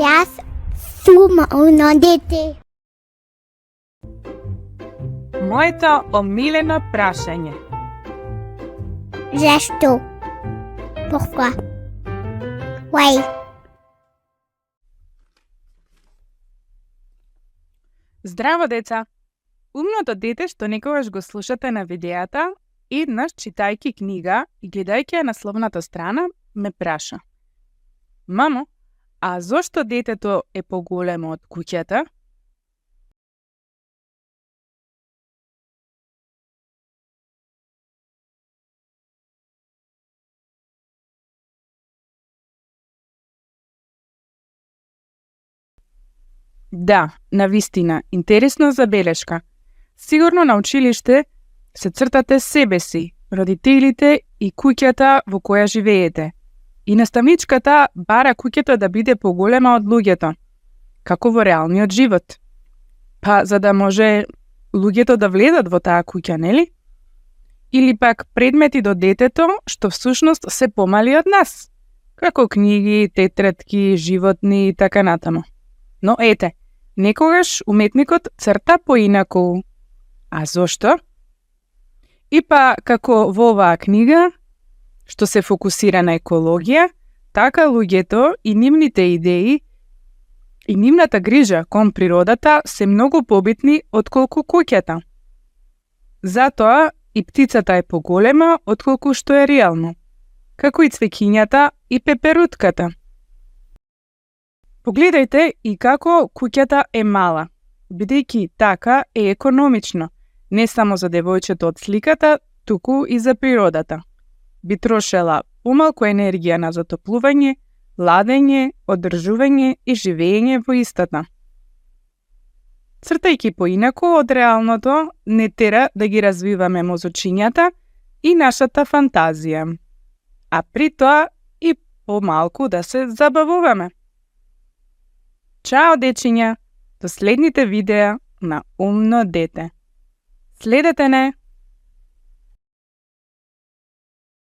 Јас сум умно дете. Моето омилено прашање. Зашто? Pourquoi? Why? Здраво, деца! Умното дете што некогаш го слушате на видеата, еднаш читајќи книга и гледајќи ја насловната страна, ме праша: Мамо, а зошто детето е поголемо од куќата? Да, навистина, интересна забелешка. Сигурно на училиште се цртате себе си, родителите и куќата во која живеете. И наставничката бара куќата да биде поголема од луѓето, како во реалниот живот. Па за да може луѓето да влезат во таа куќа, нели? Или пак предмети до детето што всушност се помали од нас, како книги, тетрадки, животни и така натаму. Но ете, некогаш уметникот црта поинаку. А зошто? И па, како во оваа книга, што се фокусира на екологија, така луѓето и нивните идеи и нивната грижа кон природата се многу побитни отколку куќата. Затоа и птицата е поголема отколку што е реално, како и цвеќињата и пеперутката. Погледајте и како куќата е мала, бидејќи така е економично, не само за девојчето од сликата, туку и за природата. Би трошела помалку енергија на затоплување, ладење, одржување и живење во истата. Цртајќи поинаку од реалното, не тера да ги развиваме мозочињата и нашата фантазија, а при тоа и помалку да се забавуваме. Чао, дечиња, до следните видеа на Умно дете. Следете не!